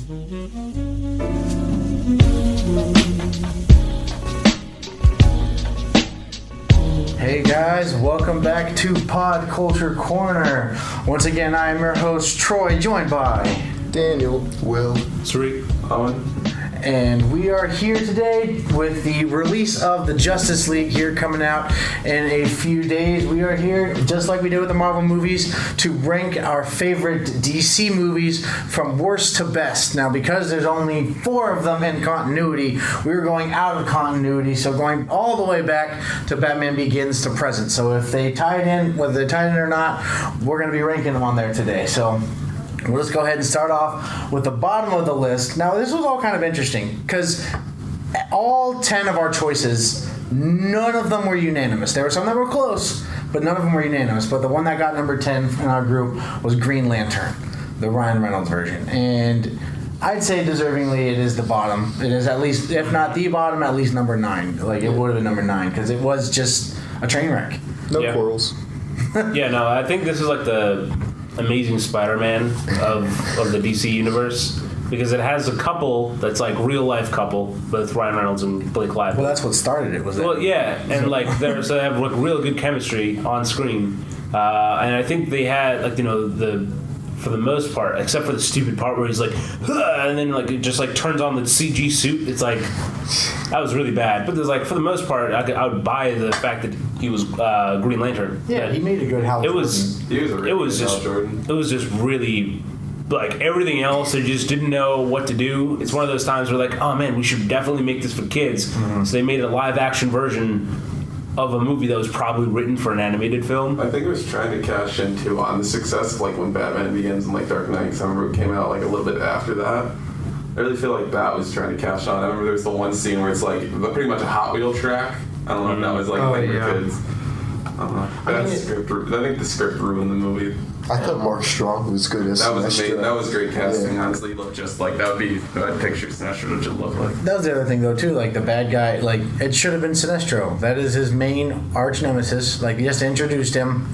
Hey guys, welcome back to Pod Culture Corner. Once again, I am your host Troy, joined by Daniel, Will, Sri, Owen. And we are here today with the release of the Justice League here coming out in a few days. We are here, just like we did with the Marvel movies, to rank our favorite DC movies from worst to best. Now, because there's only 4 of them in continuity, we're going out of continuity, so going all the way back to Batman Begins to present. So if they tied in, whether they tied in or not, we're going to be ranking them on there today. So we'll just go ahead and start off with the bottom of the list. Now, this was all kind of interesting because all 10 of our choices, none of them were unanimous. There were some that were close, but none of them were unanimous. But the one that got number 10 in our group was Green Lantern, the Ryan Reynolds version. And I'd say deservingly it is the bottom. It is at least, if not the bottom, at least number 9. Like, it would have been number 9 because it was just a train wreck. no quarrels. Yeah, no, I think this is like the Amazing Spider-Man of the DC universe, because it has a couple that's like real life couple with Ryan Reynolds and Blake Lively. Well, that's what started it, was it? Well, yeah, and like they have like real good chemistry on screen, and I think they had like for the most part, except for the stupid part where he's like, "Huh," and then like it just like turns on the CG suit. It's like that was really bad. But there's like for the most part, I would buy the fact that he was Green Lantern. Yeah, he made a good Hal Jordan. It was just really like everything else. They just didn't know what to do. It's one of those times where like, oh man, we should definitely make this for kids. Mm-hmm. So they made a live action version of a movie that was probably written for an animated film. I think it was trying to cash into on the success of like when Batman Begins and like Dark Knight, because I remember it came out like a little bit after that. I really feel like that was trying to cash on. I remember there was the one scene where it's like pretty much a Hot Wheel track. I don't know if that was like for kids. I don't know. I think the script ruined the movie. I thought Mark Strong was good as that was Sinestro. amazing. That was great casting. Yeah. Honestly, he looked just like that would be I'd picture Sinestro to look like. That was the other thing though too. Like the bad guy, like it should have been Sinestro. That is his main arch nemesis. Like yes, they introduced him,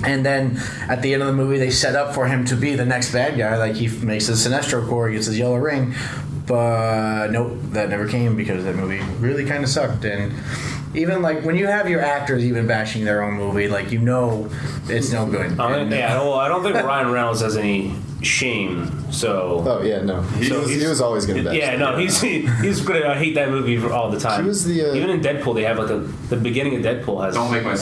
and then at the end of the movie, they set up for him to be the next bad guy. Like he makes his Sinestro core, gets his yellow ring, but nope, that never came because that movie really kind of sucked. And even like when you have your actors even bashing their own movie, like you know it's no good. I don't think Ryan Reynolds has any shame. So oh yeah, no, he was always gonna bash. Yeah, no, he's gonna hate that movie all the time. He was the even in Deadpool, they have like the beginning of Deadpool has don't make my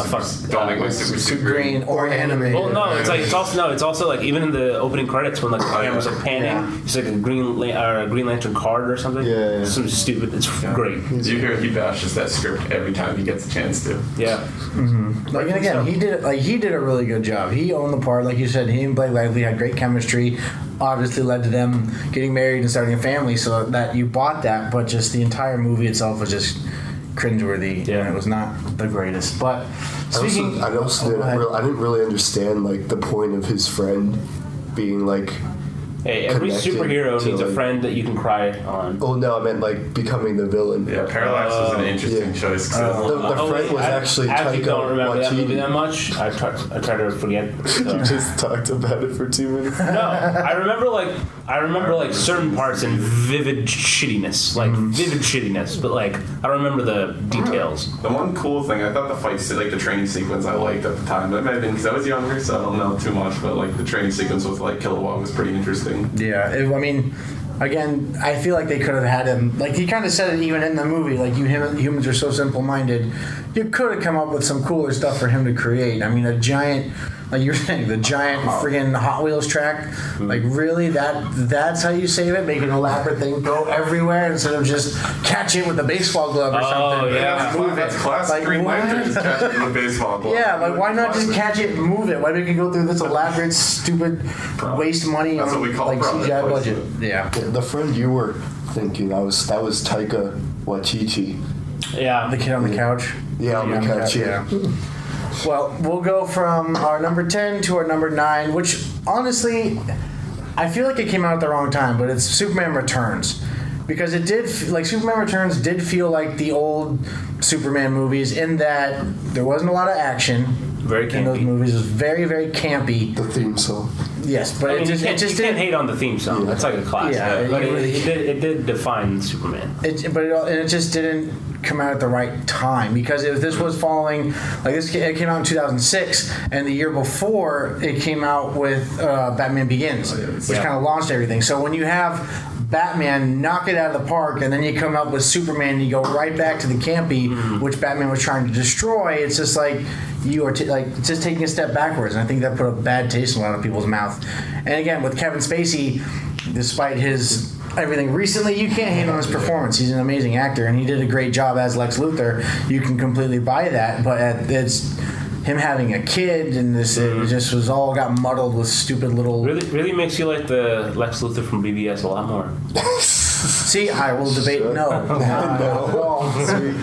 super green or animated. Well, no, it's also like even in the opening credits when like the cameras are panning, it's like a Green Lantern card or something. Yeah. Something stupid. It's great. You hear he bashes that script every time he gets a chance to. Yeah. Mm-hmm. Like and again, he did a really good job. He owned the part, like you said. He and Blake Lively had great chemistry. Obviously led to them getting married and starting a family, so that you bought that, but just the entire movie itself was just cringeworthy. Yeah, and it was not the greatest. But speaking, I didn't really understand like the point of his friend being like. Hey, every superhero needs a friend that you can cry on. Oh no, I meant like becoming the villain. Yeah, Parallax was an interesting choice. The friend was actually Taika I don't remember Waititi. that movie that much. I try to forget. So. You just talked about it for 2 minutes. No, I remember certain parts in vivid shittiness, but like I don't remember the details. The one cool thing, I thought the fight, like the training sequence, I liked at the time. That might have been because I was younger, so I don't know too much. But like the training sequence with like Kilowog was pretty interesting. Yeah, I mean, again, I feel like they could have had him. Like he kind of said it even in the movie. Like humans are so simple-minded. You could have come up with some cooler stuff for him to create. I mean, a giant, like you're saying, the giant friggin' Hot Wheels track. Like really, that's how you save it? Make an elaborate thing go everywhere instead of just catch it with a baseball glove or something. Oh yeah, that's classic. Like, Green Lantern just catch it with a baseball glove. Yeah, like why not just catch it and move it? Why make it go through this elaborate, stupid, waste money that's on what we call like CGI budget? Yeah. The friend you were thinking that was Taika Waititi. Yeah, the kid on the couch. Yeah, on the couch. Yeah. Well, we'll go from our number 10 to our number 9, which honestly, I feel like it came out at the wrong time, but it's Superman Returns. Because it did, like Superman Returns did feel like the old Superman movies in that there wasn't a lot of action. Very campy. In those movies. It was very, very campy. The theme song. Yes, but I mean, it just you it just can't didn't. hate on the theme song. That's like a classic. Yeah, but you really it did define Superman. It just didn't come out at the right time because this was following like this. It came out in 2006, and the year before it came out with Batman Begins, which kind of launched everything. So when you have Batman knock it out of the park, and then you come up with Superman, and you go right back to the campy, which Batman was trying to destroy. It's just like you are just taking a step backwards, and I think that put a bad taste in a lot of people's mouth. And again, with Kevin Spacey, despite his everything recently, you can't hate on his performance. He's an amazing actor, and he did a great job as Lex Luthor. You can completely buy that, but it's him having a kid, and this it just was all got muddled with stupid little. Really makes you like the Lex Luthor from BBS a lot more. See, I will debate no. Not at all.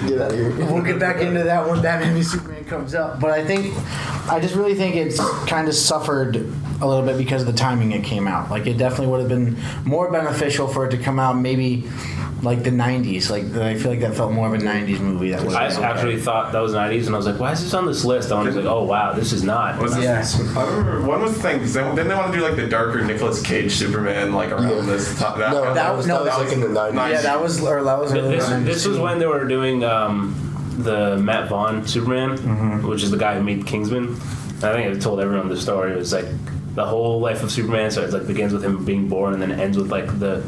Get out of here. We'll get back into that when Batman v Superman comes up. But I just really think it's kind of suffered a little bit because of the timing it came out. Like, it definitely would have been more beneficial for it to come out maybe like the 90s. Like, I feel like that felt more of a 90s movie. That was I actually thought that was 90s, and I was like, why is this on this list? I was like, oh, wow, this is not. Was Yeah. I remember one was the thing because didn't they want to do like the darker Nicolas Cage Superman like around this time? No, that was no, like in the 90s. Yeah, that was early This was when they were doing the Matt Vaughn Superman, which is the guy who made Kingsman. And I think I told everyone the story. It was like the whole life of Superman. So it like begins with him being born, and then ends with like the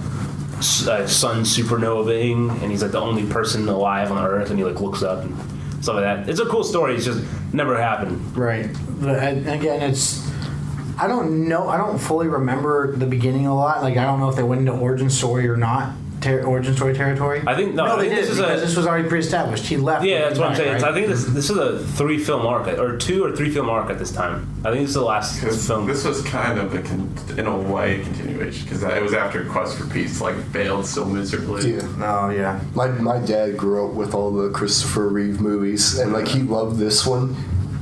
sun supernovaing, and he's like the only person alive on Earth, and he like looks up and stuff like that. It's a cool story. It's just never happened. Right. But again, I don't know. I don't fully remember the beginning a lot. Like, I don't know if they went into origin story or not. Origin story territory. I think no. I they think did because this was already pre-established. He left. Yeah, that's what I'm saying. Right? I think this is a 3-film arc, or 2 or 3 film arc at this time. I think this is the last film. This was kind of in a way a continuation because it was after Quest for Peace like failed so miserably. Yeah. Oh yeah. My dad grew up with all the Christopher Reeve movies, and like he loved this one,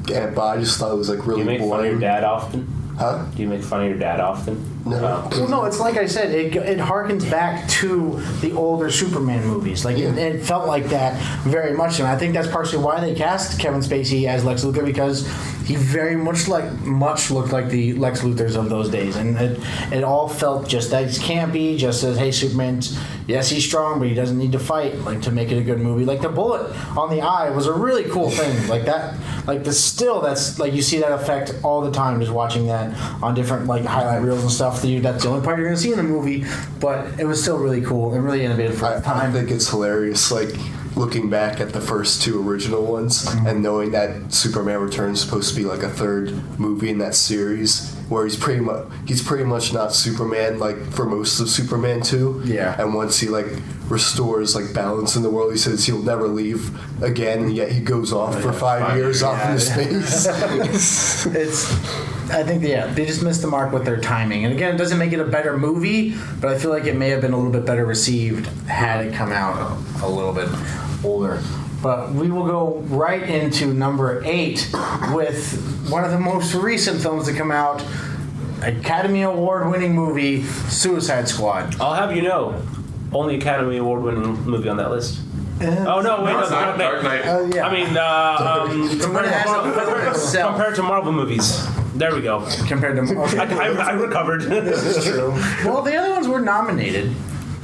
but I just thought it was like Do really you make boring. fun of your dad often? Huh? Do you make fun of your dad often? No. Well, no, it's like I said. It harkens back to the older Superman movies. Like it felt like that very much, and I think that's partially why they cast Kevin Spacey as Lex Luthor, because he very much looked like the Lex Luthors of those days, and it all felt just as campy. Just as, hey, Superman's, yes, he's strong, but he doesn't need to fight. Like, to make it a good movie. Like the bullet on the eye was a really cool thing. Like that. Like that's like you see that effect all the time just watching that on different like highlight reels and stuff. That's the only part you're gonna see in the movie, but it was still really cool and really innovative for the I time. think it's hilarious, like looking back at the first 2 original ones and knowing that Superman Returns is supposed to be like a 3rd movie in that series, where he's pretty much not Superman like for most of Superman 2. Yeah. And once he like restores like balance in the world, he says he'll never leave again, and yet he goes off for 5 years off into space. I think they just missed the mark with their timing. And again, it doesn't make it a better movie, but I feel like it may have been a little bit better received had it come out a little bit older. But we will go right into number 8 with one of the most recent films to come out, Academy Award-winning movie, Suicide Squad. I'll have you know, only Academy Award-winning movie on that list. Oh no! Wait, No, no, it's not Dark Knight. Yeah. I mean, But it has a film itself compared to Marvel movies. There we go. compared to. I recovered. This is true. Well, the other ones were nominated.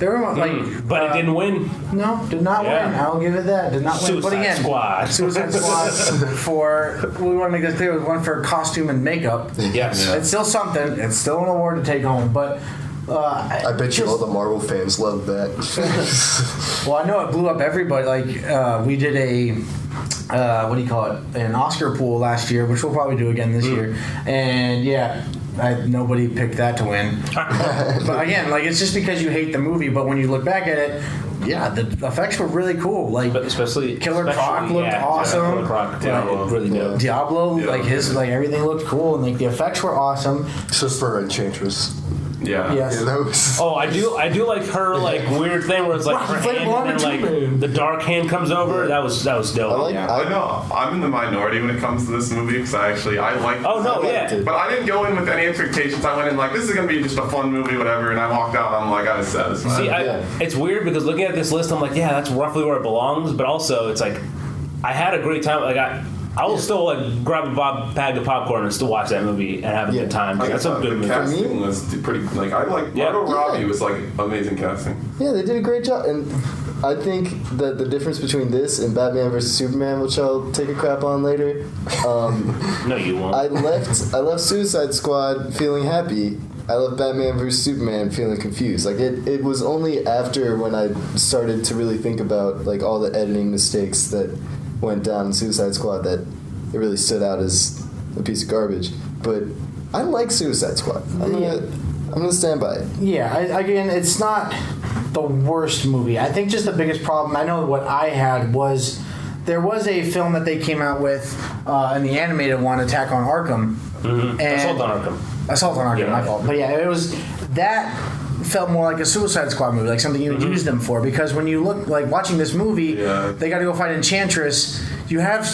They were like, But it didn't win. No, did not Yeah. win. I'll give it that. Did not win. But Suicide again, Squad. Suicide Squad for, we want to make this clear, it was one for costume and makeup. Yes. It's still something. It's still an award to take home. But I bet you all the Marvel fans love that. well, I know it blew up everybody. Like we did a what do you call it? An Oscar pool last year, which we'll probably do again this year. And yeah. Nobody picked that to win. But again, like, it's just because you hate the movie, but when you look back at it, yeah, the effects were really cool. Like, But especially Killer Croc looked awesome. Killer Croc, Diablo. really dope. Diablo, Yeah. like his, like everything looked cool, and like the effects were awesome. Except for Enchantress. Yeah. Yes. You know? Oh, I do like her like weird thing where it's like her Right, like hand Wonder and then Woman. like the dark hand comes over. That was dope. I like. Yeah. I know I'm in the minority when it comes to this movie because I like. Oh no, I yeah. liked it. But I didn't go in with any expectations. I went in like, this is gonna be just a fun movie, whatever. And I walked out. I'm like, I was satisfied. See, Yeah. it's weird because looking at this list, I'm like, yeah, that's roughly where it belongs. But also, it's like, I had a great time. Like, I will still like grab a bag of popcorn and still watch that movie and have a good time. I That's a thought good the movie. casting was pretty. Like I like Margot Robbie was like amazing casting. Yeah, they did a great job, and I think that the difference between this and Batman vs Superman, which I'll take a crap on later, No, you won't. I left Suicide Squad feeling happy. I left Batman vs Superman feeling confused. Like it was only after when I started to really think about like all the editing mistakes that went down in Suicide Squad that it really stood out as a piece of garbage. But I like Suicide Squad. I'm gonna stand by it. Yeah, again, it's not the worst movie. I think just the biggest problem, I know what I had was there was a film that they came out with in the animated one, Attack on Arkham. Mm-hmm. Assault on Arkham. Assault on Arkham, my fault. But yeah, it was that felt more like a Suicide Squad movie, like something you would use them for. Because when you look, like watching this movie, they got to go fight Enchantress. You have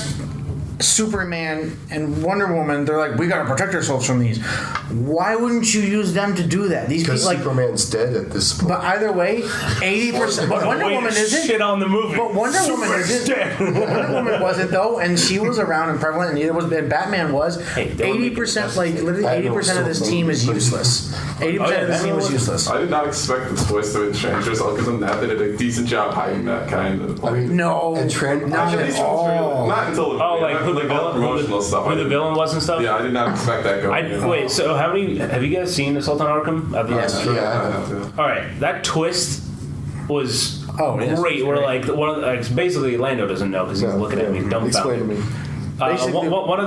Superman and Wonder Woman. They're like, we got to protect ourselves from these. Why wouldn't you use them to do that? These Because people, like, Superman's dead at this point. but either way, 80%. But Wonder Way to Woman isn't. shit on the movie. But Wonder Woman isn't. Wonder Woman wasn't though, and she was around and prevalent, and neither was. And Batman was. Hey, don't make it 80%, like literally, 80% of this team is useless. 80% of this team was useless. I did not expect the twist of Enchantress because of that. They did a decent job hiding that kind of. I mean, No, and not At at least all. not until the Oh, like not who the like all the villain, promotional stuff. who the villain was and stuff. Yeah, I did not expect that going. Wait, so have you guys seen Assault on Arkham? Yes. Yeah. All right, that twist was Oh, it is. great. Where like basically Lando doesn't know because he's looking at me Explain to dumbfounded. me. Basically- One of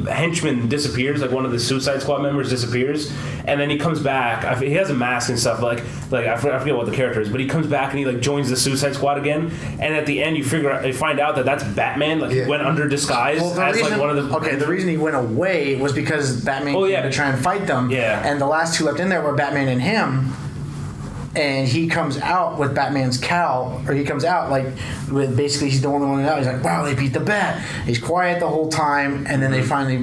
the henchmen disappears, like one of the Suicide Squad members disappears, and then he comes back. He has a mask and stuff, like I forget what the character is, but he comes back and he like joins the Suicide Squad again. And at the end, you find out that that's Batman. Like he went under disguise Well, as like one of the. the reason he went away was because Batman came to try and fight them. Yeah. And the last two left in there were Batman and him. And he comes out with Batman's cowl, or he comes out like with basically he's the only one out. He's like, "Wow, they beat the Bat." He's quiet the whole time, and then they finally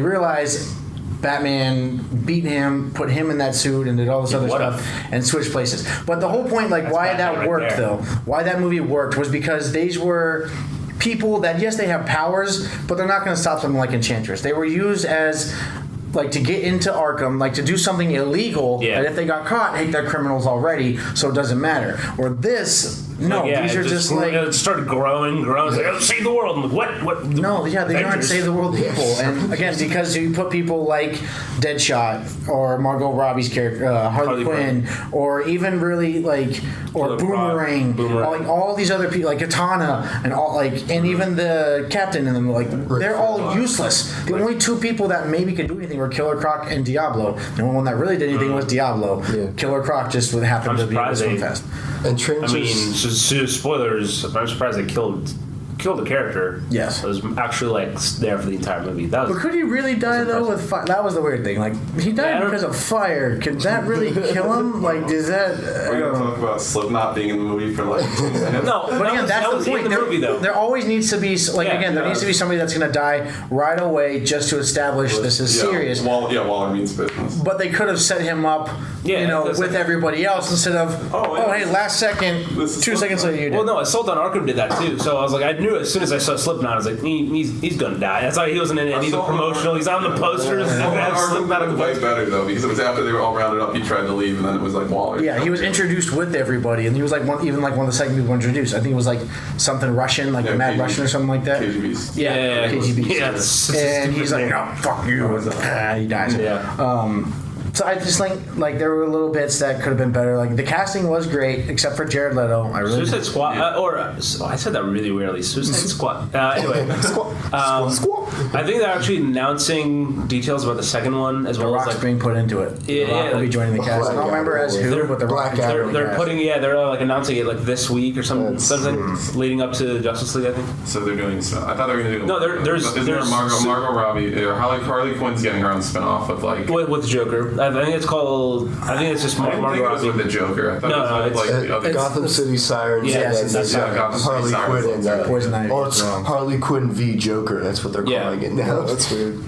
realize Batman beat him, put him in that suit, and did all this other stuff, and switched places. But the whole point, like, why Batman that right worked there. though, why that movie worked was because these were people that, yes, they have powers, but they're not going to stop them like Enchantress. They were used as like to get into Arkham, like to do something illegal. Yeah. And if they got caught, hey, they're criminals already, so it doesn't matter. Or this, no, these are just like. It started growing. It's like, oh, save the world. I'm like, what? No, yeah, they aren't Avengers. save the world people. And again, because you put people like Deadshot or Margot Robbie's character, Harley Quinn, or even really like, or Boomerang. Boomerang, like all these other people, like Katana, and all like, and even the captain in them, like they're all useless. The only two people that maybe could do anything were Killer Croc and Diablo. The only one that really did anything was Diablo. Yeah. Killer Croc just would happen I'm to be able to surprised swim they- fast. And I mean, Enchantress. spoilers. I'm surprised they killed the character. Yes. It was actually like there for the entire movie. That But was. could he really die though with fire? That was the weird thing. Like he died Yeah, I don't- because of fire. Could that really kill him? Like, does that? We're gonna talk about Slipknot being in the movie for like 2 minutes. No, But again, that's that was the point. in the There, movie though. there always needs to be like Yeah, again, there yeah. needs to be somebody that's going to die right away just to establish this is serious. Waller means business. But they could have set him up, Yeah, that's with like- everybody else instead of hey, last second, This is 2 seconds later you did. Well, no, Assault on Arkham did that too. So I was like, I knew as soon as I saw Slipknot, I was like, he's gonna die. That's why he wasn't in any of the Assault on promotional. He's on the posters. Slipknot was way better though because it was after they were all rounded up. He tried to leave and then it was like Waller. Yeah, he was introduced with everybody, and he was like one of the second people introduced. I think it was like something Russian, like Yeah, Mad KGB. Russian or something like that. KGB's. Yeah, KGB. Yeah, it's just a And stupid he's like, name. no, fuck you. He dies. Yeah. So I just think like there were little bits that could have been better. Like the casting was great, except for Jared Leto. I really Suicide Squad, I said that really weirdly. Suicide Squad. Anyway, I think they're actually announcing details about the second one as The well as Rock's like being put into it. Yeah, The Rock will be like- joining the cast. I Black don't remember as Adam. who, but the Rock is Black joining the they're cast. putting they're like announcing it like this week or something leading up to Justice League. I think. So they're doing. I thought they were gonna do. No, there's Isn't there Margot Robbie? Harley Quinn's getting her own spinoff with like. With Joker, I think it's called. I think it's just I didn't Margot think it was Robbie. with the Joker. I thought No, it was with, it's- like the other. Gotham City Sirens. Yeah, and it's- then yeah, Gotham City Harley Sirens. Quinn and Poison Ivy. or it's Harley Quinn v Joker. That's what they're Yeah. calling it now. That's weird.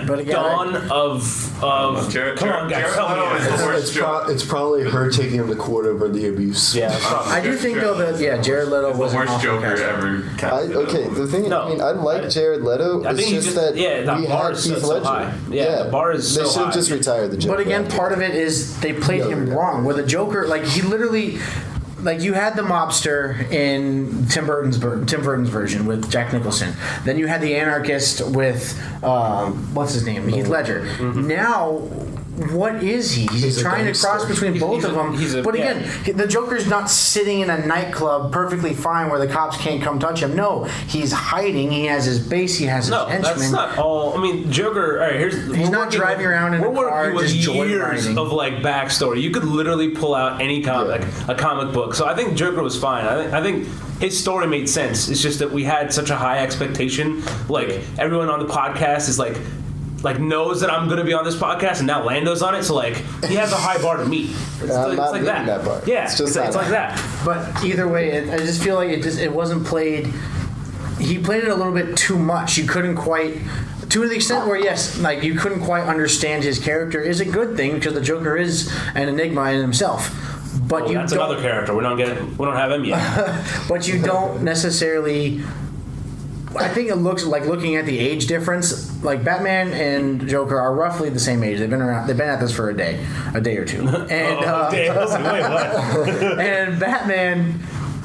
But again, dawn of Jared- come on guys, Jared help me Leto out. is the worst joke. It's probably her taking him to court over the abuse. Yeah, probably. I do think though that Jared Leto He's the was an worst awful Joker casting. ever. casted. Okay, the thing No. I mean, I like Jared Leto. I It's think he just just- that yeah, the we bar had is so- Heath so Ledger. high. Yeah, the bar is They so should have high. just retired the Joker. But again, actor. part of it is they played No, him yeah. wrong. Where the Joker, like he literally, like you had the mobster in Tim Burton's version with Jack Nicholson. Then you had the anarchist with what's his name, Heath Ledger. Now. What is he? He's He's a trying to gangster. cross between both he's of a- them. he's a- But yeah. again, the Joker's not sitting in a nightclub perfectly fine where the cops can't come touch him. No, he's hiding. He has his base. He has his No, henchmen. that's not all. I mean, Joker. All right, He's not driving around in a we're car working with just years joyriding. of like backstory. You could literally pull out any comic, like a comic book. So I think Joker was fine. I think his story made sense. It's just that we had such a high expectation. Like everyone on the podcast is like knows that I'm going to be on this podcast, and now Lando's on it. So like he has a high bar to meet. It's, I'm it's not like meeting that bar. Yeah, It's just it's not like that. But either way, I just feel like it wasn't played. He played it a little bit too much. You couldn't quite, to the extent where yes, like you couldn't quite understand his character is a good thing because the Joker is an enigma in himself. But Well, you that's don't, another character. We don't have him yet. but you don't necessarily. I think it looks like looking at the age difference. Like Batman and Joker are roughly the same age. They've been around. They've been at this for a day or two. And Damn, I was like, wait, what? and Batman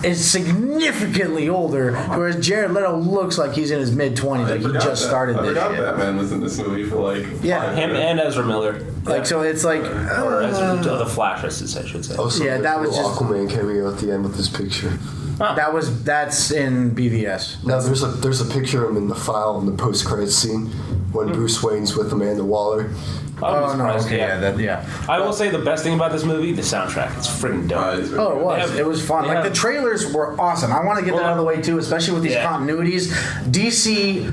is significantly older, whereas Jared Leto looks like he's in his mid-20s, like he just started I this forgot shit. Batman was in this movie for like. Yeah. 5 Him minutes. and Ezra Miller. Like so, it's like Or Ezra, the Flash, I should say. Also, Yeah, that was just- Aquaman cameo at the end with his picture. that's in BVS. Now there's a picture of him in the file in the post-credit scene when Bruce Wayne's with Amanda Waller. Oh no, okay, yeah. I will say the best thing about this movie, the soundtrack. It's freaking dope. It's really Oh, it good. was. Yeah. It was fun. Like Yeah. the trailers were awesome. I want to get that out of the way too, especially with these Yeah. continuities. DC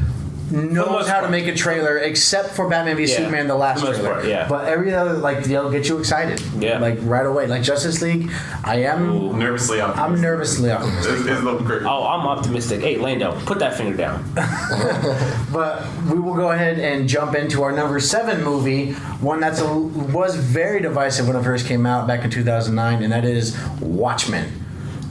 knows most how to part. make a trailer, except for Batman v Yeah. Superman, the last For the most trailer. part, yeah. But every other, like, they'll get you excited. Yeah. Like right away. Like Justice League, I'm Nervously optimistic. I'm nervously optimistic. It's the great. Oh, I'm optimistic. Hey, Lando, put that finger down. But we will go ahead and jump into our number 7 movie, one that was very divisive when it first came out back in 2009, and that is Watchmen.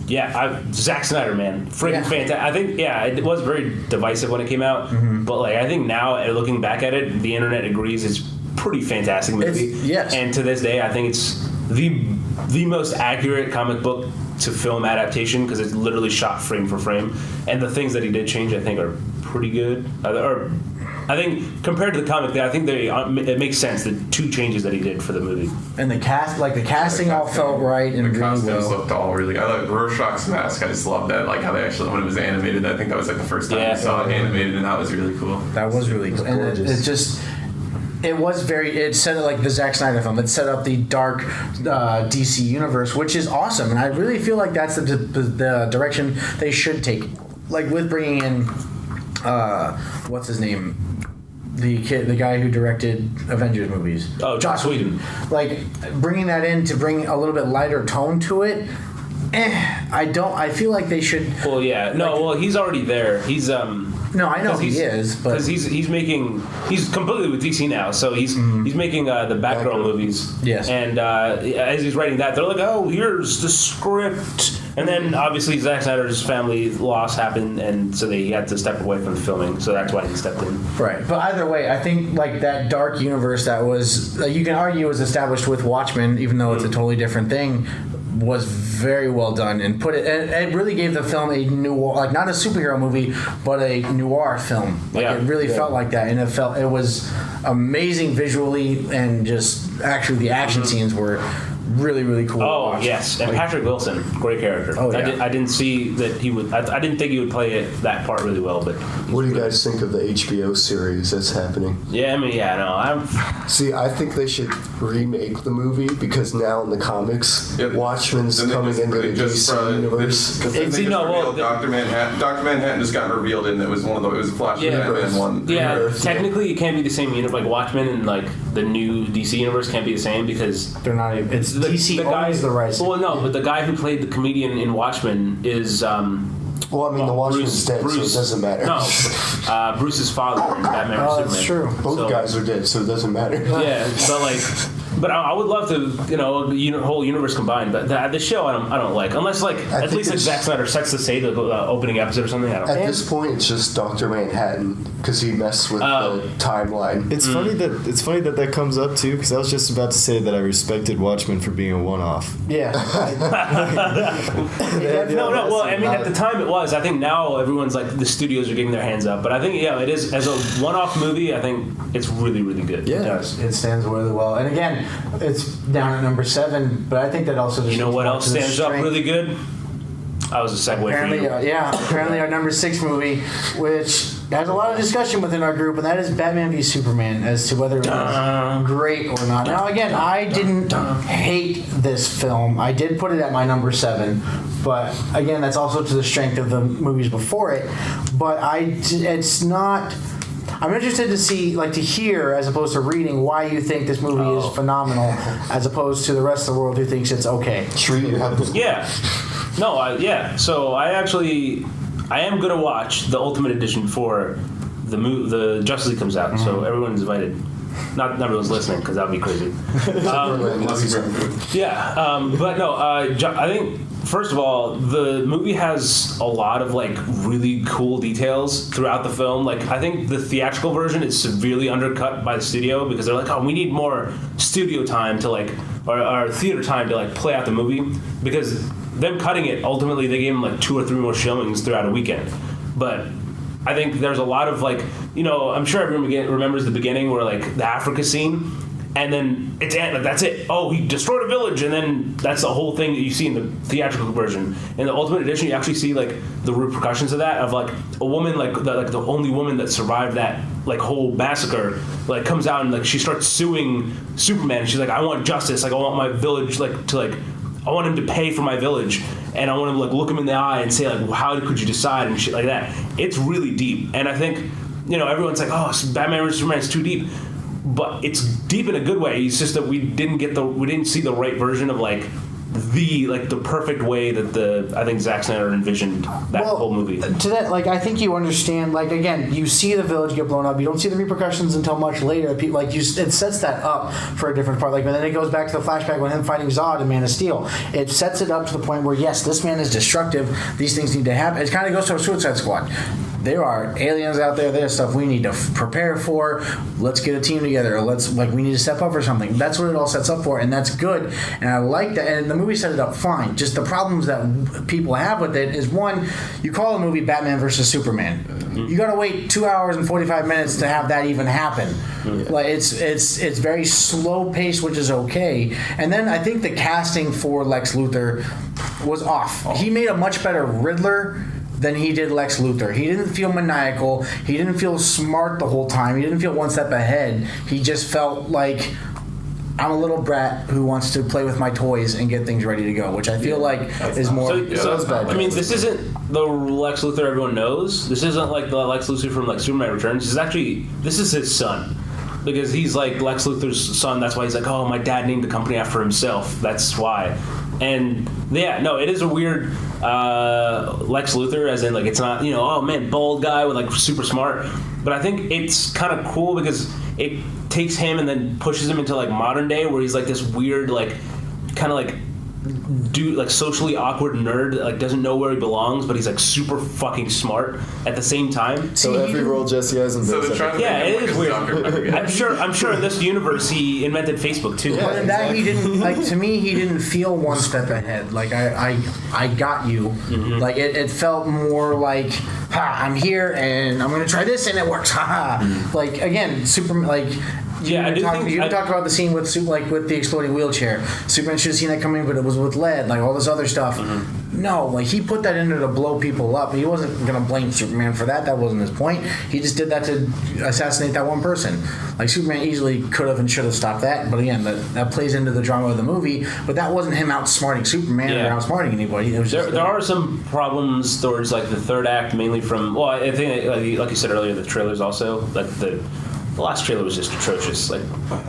Yeah, Zack Snyder, man, freaking Yeah. fantastic. I think, it was very divisive when it came out, but like I think now, looking back at it, the internet agrees it's pretty fantastic movie. Yes. And to this day, I think it's the most accurate comic book to film adaptation because it's literally shot frame for frame, and the things that he did change, I think, are pretty good. Or I think compared to the comic, I think it makes sense the 2 changes that he did for the movie. And the casting all felt right and The really costumes well. looked all really. I like Rorschach's mask. I just love that. Like how they actually when it was animated. I think that was like the first time Yeah. I saw it animated, and that was really cool. That was really cool. And gorgeous. it set it like the Zack Snyder film. It set up the dark DC universe, which is awesome. And I really feel like that's the direction they should take. Like with bringing in, what's his name? The guy who directed Avengers movies. Oh, Joss Whedon. Like bringing that in to bring a little bit lighter tone to it. I feel like they should. Well, yeah, no, well, he's already there. He's No, I know he is, but because he's completely with DC now, so he's making the Batgirl movies. Yes. And as he's writing that, they're like, "Oh, here's the script," and then obviously Zack Snyder's family loss happened, and so he had to step away from the filming. So that's why he stepped in. right. But either way, I think like that dark universe that was you can argue was established with Watchmen, even though it's a totally different thing, was very well done and it really gave the film a noir, like not a superhero movie, but a noir film. Like Yeah. it really felt like that, and it was amazing visually, and just actually the action scenes were really really cool. to Oh watch. yes, and Patrick Wilson, great character. Oh, yeah. I didn't see that he would. I didn't think he would play that part really well, but What do you guys think of the HBO series that's happening? yeah, I mean, yeah, no, I'm. See, I think they should remake the movie because now in the comics, Yeah, Watchmen's then they coming into the DC universe. See, no, well, Dr. Manhattan. Dr. Manhattan just got revealed, and it was it was a Flash Yeah. Batman one. Yeah, Earth. technically it can't be the same universe. Like Watchmen and like the new DC universe can't be the same because They're not even. It's the DC guy owns the rights. Well, no, but the guy who played the comedian in Watchmen is Well, I mean, the Watchman's dead, so it doesn't matter. No, Bruce's father in Batman vs Oh, Superman. that's true. Both So- guys are dead, so it doesn't matter. Yeah, but I would love to, whole universe combined. But the show, I don't like, unless at think least like it's- Zack Snyder sets the stage, the opening episode or something. I don't. At this point, it's just Dr. Manhattan because he messed with the timeline. It's funny that comes up too, because I was just about to say that I respected Watchmen for being a one-off. Yeah. No. Well, I mean, at the time it was. I think now everyone's like the studios are getting their hands up. But I think it is as a one-off movie. I think it's really, really good. It does. It stands really well. And again, it's down at number 7, but I think that also just You know speaks what more else to the stands up strength. really good? That was a segue Apparently, for you. apparently our number 6 movie, which has a lot of discussion within our group, and that is Batman v Superman as to whether it was great or not. Now, again, I didn't hate this film. I did put it at my number 7, but again, that's also to the strength of the movies before it. But it's not. I'm interested to see, to hear, as opposed to reading, why you think this movie is phenomenal, as opposed to the rest of the world who thinks it's okay. Tree, you have the Yeah. No, So I am going to watch the Ultimate Edition before the Justice League comes out. So everyone's invited. Not everyone's listening because that would be crazy. But no, I think first of all, the movie has a lot of really cool details throughout the film. I think the theatrical version is severely undercut by the studio because they're like, oh, we need more studio time to or theater time to play out the movie, because them cutting it, ultimately they gave them 2 or 3 more showings throughout a weekend. But I think there's a lot of I'm sure everyone remembers the beginning where the Africa scene, and then it's that's it. Oh, he destroyed a village, and then that's the whole thing that you see in the theatrical version. In the Ultimate Edition, you actually see the repercussions of that, of a woman the only woman that survived that whole massacre comes out and she starts suing Superman. She's like, I want justice. I want my village I want him to pay for my village, and I want him to look him in the eye and say how could you decide and shit like that. It's really deep, and I think everyone's like, oh, Batman vs Superman is too deep, but it's deep in a good way. It's just that we didn't see the right version of the perfect way that I think Zack Snyder envisioned that whole movie. To that, I think you understand. Again, you see the village get blown up. You don't see the repercussions until much later. It sets that up for a different part. And then it goes back to the flashback when him fighting Zod in Man of Steel. It sets it up to the point where yes, this man is destructive. These things need to happen. It kind of goes to a Suicide Squad. There are aliens out there. There's stuff we need to prepare for. Let's get a team together. We need to step up or something. That's what it all sets up for, and that's good. And I like that. And the movie set it up fine. Just the problems that people have with it is, one, you call a movie Batman versus Superman. Mm-hmm. You got to wait 2 hours and 45 minutes to have that even happen. Mm-hmm. It's very slow paced, which is okay. And then I think the casting for Lex Luthor was off. He made a much better Riddler than he did Lex Luthor. He didn't feel maniacal. He didn't feel smart the whole time. He didn't feel one step ahead. He just felt like, I'm a little brat who wants to play with my toys and get things ready to go, which I feel is more. I mean, this isn't the Lex Luthor everyone knows. This isn't the Lex Luthor from Superman Returns. This is his son. Because he's Lex Luthor's son. That's why he's oh, my dad named the company after himself. That's why. And it is a weird Lex Luthor, as in it's not oh man, bald guy with super smart. But I think it's kind of cool because it takes him and then pushes him into modern day, where he's this weird kind of dude, socially awkward nerd that doesn't know where he belongs, but he's super fucking smart at the same time. So every role Jesse Eisenberg. So they're trying to Yeah, make him it is a weird. Zuckerberg. I'm sure in this universe he invented Facebook too. Yeah. But in that he didn't to me he didn't feel one step ahead. I got you. Mm-hmm. It felt more I'm here and I'm gonna try this and it works. Again, Superman You talked about the scene with with the exploding wheelchair. Superman should have seen that coming, but it was with lead, all this other stuff. Mm-hmm. No, he put that in there to blow people up. He wasn't going to blame Superman for that. That wasn't his point. He just did that to assassinate that one person. Superman easily could have and should have stopped that. But again, that plays into the drama of the movie. But that wasn't him outsmarting Superman or outsmarting anybody. It was there are some problems towards the third act, mainly from I think like you said earlier, the trailers also the last trailer was just atrocious. Like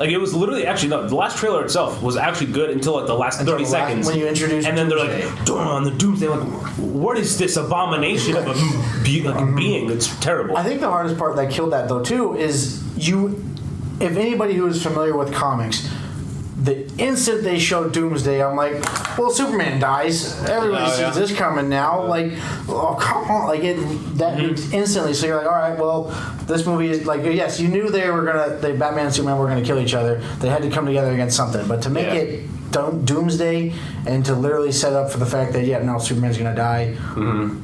it was literally actually no. The last trailer itself was actually good until like the last 30 seconds when you introduced and then they're Doomsday. like on the Doomsday. Like, what is this abomination of a being? It's terrible. I think the hardest part that killed that though too is if anybody who is familiar with comics, the instant they show Doomsday, I'm like, well, Superman dies. Everybody sees this coming now. Like, oh, come on. Like, instantly. So you're like, all right, well, this movie is like, yes, you knew Batman and Superman were going to kill each other. They had to come together against something. But to make it Doomsday and to literally set up for the fact that, now Superman's going to die,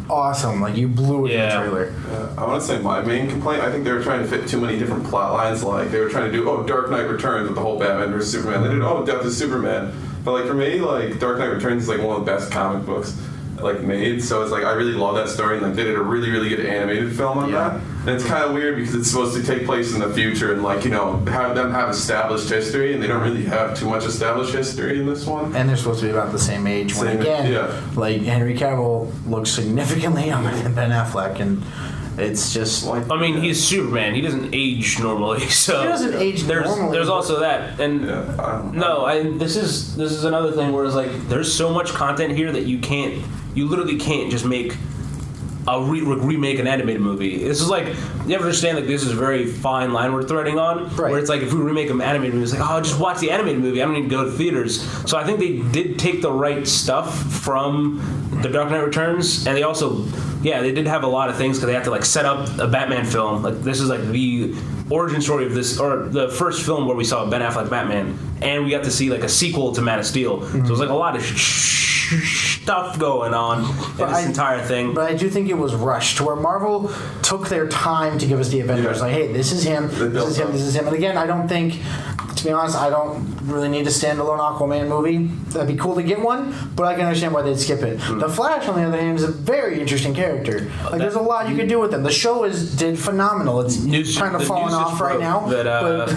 awesome. Like, you blew it in the trailer. I want to say my main complaint, I think they were trying to fit too many different plot lines. Like, they were trying to do, Dark Knight Returns with the whole Batman versus Superman. They did, Death of Superman. But, like, for me, like, Dark Knight Returns is, like, one of the best comic books, like, made. So it's, like, I really love that story. And, like, they did a really, really good animated film on that. And it's kind of weird because it's supposed to take place in the future and, like, have them have established history. And they don't really have too much established history in this one. And they're supposed to be about the same age. Like, Henry Cavill looks significantly younger than Ben Affleck. And it's just like, I mean, he's Superman. He doesn't age normally, so he doesn't age normally. There's also that, and this is another thing where it's like there's so much content here that you literally can't just make a remake an animated movie. This is like, you ever understand like this is a very fine line we're threading on, right? Where it's like if we remake an animated movie, it's like just watch the animated movie. I don't need to go to theaters. So I think they did take the right stuff from The Dark Knight Returns, and they also. Yeah, they did have a lot of things because they have to like set up a Batman film. Like this is like the origin story of this, or the first film where we saw Ben Affleck Batman, and we got to see like a sequel to Man of Steel. So it was like a lot of stuff going on in this entire thing. But I do think it was rushed to where Marvel took their time to give us the Avengers. Like, hey, this is him, this is him, this is him. And again, I don't think, to be honest, I don't really need a standalone Aquaman movie. That'd be cool to get one, but I can understand why they'd skip it. The Flash, on the other hand, is a very interesting character. Like, there's a lot you could do with him. The show did phenomenal. It's kind of falling off right now. That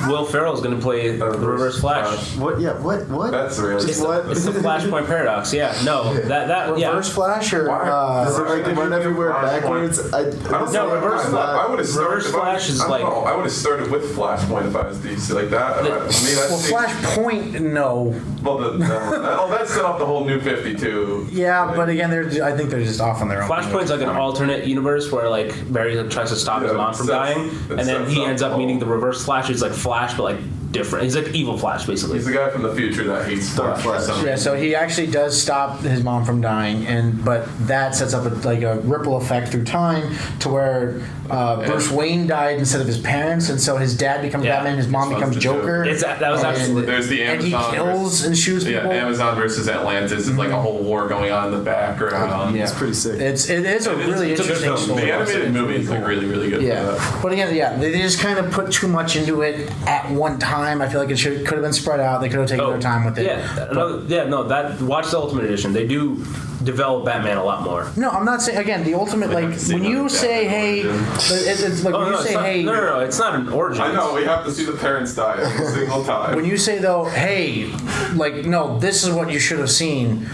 Will Ferrell is going to play the Reverse Flash. What? Yeah. What? That's really It's the Flashpoint paradox. Yeah. No. That. Reverse Flash or Does it like run everywhere backwards? Reverse Flash. I would have started. Reverse Flash is like. I would have started with Flashpoint if I was DC. Like that. Flashpoint, no. Well, that set up the whole New 52. Yeah, but again, I think they're just off on their own. Flashpoint's like an alternate universe where like Barry tries to stop his mom from dying, and then he ends up meeting the Reverse Flash. He's like Flash, but like different. He's like evil Flash, basically. He's the guy from the future that hates Flash. Yeah, so he actually does stop his mom from dying, but that sets up a ripple effect through time to where Bruce Wayne died instead of his parents, and so his dad becomes Batman, his mom becomes Joker. There's the Amazon. And he kills and shoots people. Yeah, Amazon versus Atlantis is like a whole war going on in the background. It's pretty sick. It is a really interesting story. The animated movie is like really, really good. Yeah, but again, they just kind of put too much into it at one time. I feel like it could have been spread out. They could have taken their time with it. Watch the Ultimate Edition. They do develop Batman a lot more. No, I'm not saying, again, the Ultimate, like, when you say, hey, it's like, when you say, hey... No, it's not an origin. I know, we have to see the parents die every single time. When you say, though, hey, like, no, this is what you should have seen,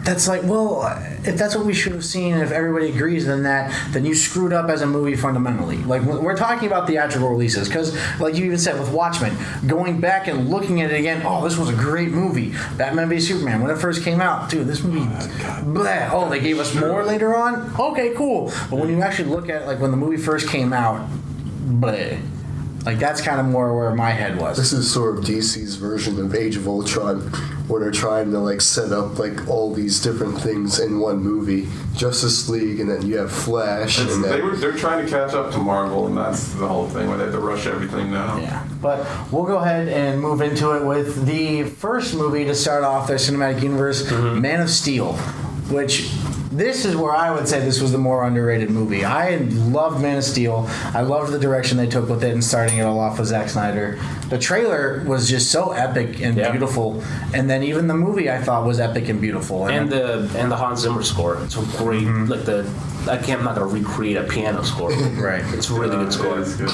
that's like, well, if that's what we should have seen, and if everybody agrees then you screwed up as a movie fundamentally. Like, we're talking about theatrical releases, because, like you even said with Watchmen, going back and looking at it again, this was a great movie. Batman v Superman, when it first came out, dude, this movie, bleh. They gave us more later on? Okay, cool. But when you actually look at it, like, when the movie first came out, bleh. Like, that's kind of more where my head was. This is sort of DC's version of Age of Ultron, where they're trying to like set up like all these different things in one movie. Justice League, and then you have Flash. They're trying to catch up to Marvel, and that's the whole thing where they have to rush everything now. Yeah, but we'll go ahead and move into it with the first movie to start off their cinematic universe, Man of Steel, which... This is where I would say this was the more underrated movie. I loved Man of Steel. I loved the direction they took with it and starting it all off with Zack Snyder. The trailer was just so epic and beautiful, and then even the movie I thought was epic and beautiful. And the Hans Zimmer score. It's a great I'm not gonna recreate a piano score. Right. It's a really good score. It's good.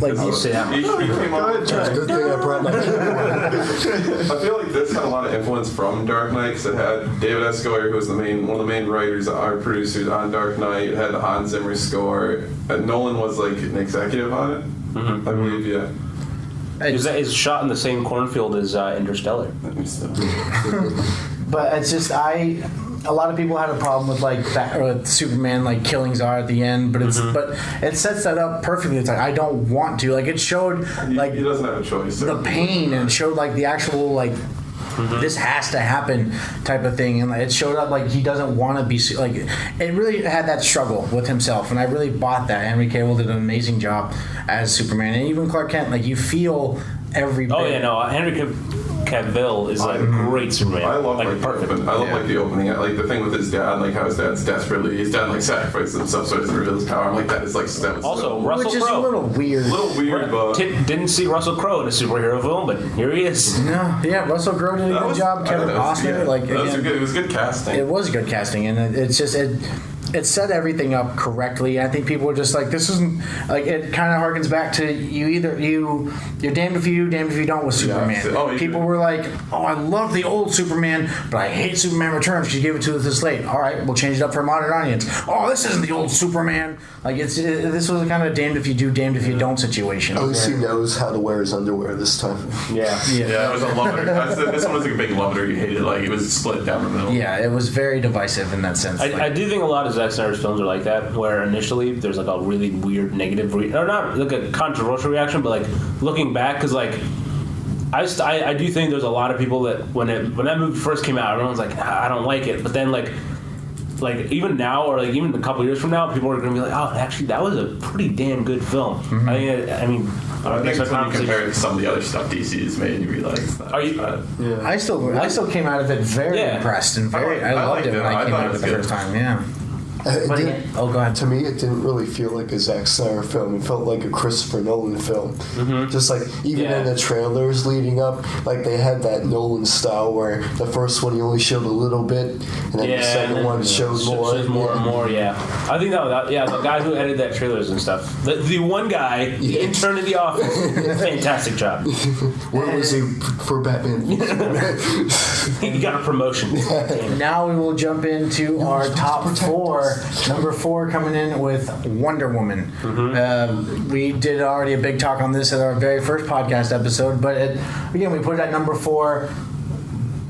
Like I'll say that much. Good thing I brought my I feel like this had a lot of influence from Dark Knight, because it had David S. Goyer, who was one of the main writers, our producers on Dark Knight. It had the Hans Zimmer score. Nolan was like an executive on it. I believe, yeah. Is shot in the same cornfield as Interstellar. But it's just a lot of people had a problem with like with Superman like killing Zod at the end, but but it sets that up perfectly. It's like I don't want to. Like it showed like He doesn't have a choice. the pain and showed like the actual like this has to happen type of thing, and like, it showed up like he doesn't want to be like it really had that struggle with himself, and I really bought that. Henry Cavill did an amazing job as Superman, and even Clark Kent. Like you feel every bit. Oh yeah, no, Henry Cavill is like a great Superman. I love like perfect. I love like the opening, like the thing with his dad, like how his dad's desperately, his dad like sacrifices himself so he doesn't reveal his power. I'm like that is like that was Also, so, Russell which is Crowe. a little weird. a little weird, but Didn't see Russell Crowe in a superhero film, but here he is. No, yeah, Russell Crowe did a that good was- job. I Kevin thought that was- Costner, yeah, like that was again, it was good casting. it was good casting, and it's just it set everything up correctly. I think people were just like, this isn't like it. Kind of harkens back to you're damned if you do, damned if you don't with Superman. Oh, People were like, oh, I love the old Superman, but I hate Superman Returns because you gave it to us this late. All right, we'll change it up for a modern audience. Oh, this isn't the old Superman. Like this was a kind of damned if you do, damned if you don't situation. At least he where- knows how to wear his underwear this time. Yeah. Yeah, it was a love it. This one was like a big love it or you hate it. Like it was split down the middle. Yeah, it was very divisive in that sense. I do think a lot of Zack Snyder's films are like that, where initially there's like a really weird negative, or not like a controversial reaction, but like looking back, because like I do think there's a lot of people that when that movie first came out, everyone's like, I don't like it, but then like even now or like even a couple years from now, people are gonna be like, oh, actually that was a pretty damn good film. I mean, I think that's a when you conversation. compare it to some of the other stuff DC's made, you realize it's not Are you- bad. Yeah. I still came out of it very Yeah. impressed and very. I I loved liked it when it. I I came thought out it of it was the good. first time. Yeah. It But didn't- again, oh, go ahead. To me, it didn't really feel like a Zack Snyder film. It felt like a Christopher Nolan film. Just like even Yeah. in the trailers leading up, like they had that Nolan style where the first one he only showed a little bit, and then the second one showed more. Shows more and more, yeah. I think the guy who edited that trailers and stuff, the one guy, the Yeah. intern in the office, fantastic job. Where was he for Batman? He got a promotion. Damn it. Now we will jump into our top four. Number 4 coming in with Wonder Woman. We did already a big talk on this at our very first podcast episode, but again, we put it at number 4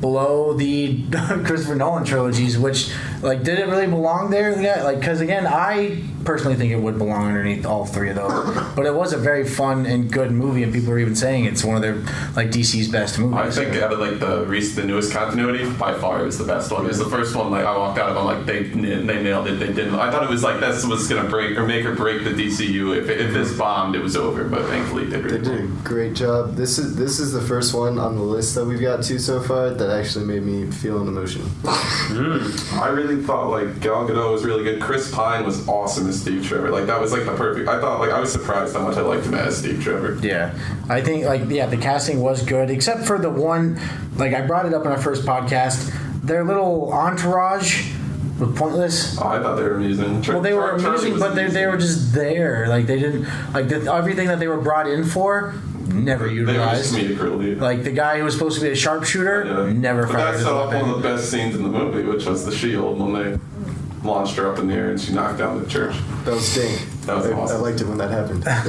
below the Christopher Nolan trilogies, which like did it really belong there? Yeah, like because again, I personally think it would belong underneath all 3 of those. But it was a very fun and good movie, and people are even saying it's one of their like DC's best movies. I think out of like the newest continuity, by far it was the best one. It was the first one. Like I walked out of, I'm like they nailed it. They didn't. I thought it was like this was gonna break or make or break the DCU. If this bombed, it was over. But thankfully, it did They really did a well. great job. This is the first one on the list that we've got to so far that actually made me feel an emotion. I really thought like Gal Gadot was really good. Chris Pine was awesome as Steve Trevor. Like that was like the perfect. I thought like I was surprised how much I liked him as Steve Trevor. Yeah, I think the casting was good, except for the one, like I brought it up in our first podcast. Their little entourage was pointless. Oh, I thought they were amusing. Well, they were Charlie amusing, was but they were just there. Like they didn't like everything that they were brought in for. Never They were just utilized. comedic relief. Like the guy who was supposed to be a sharpshooter, Yeah. never But fired that his set off weapon. one of the best scenes in the movie, which was the shield when they launched her up in the air and she knocked down the church. That was stink. That was I awesome. liked it when that happened. I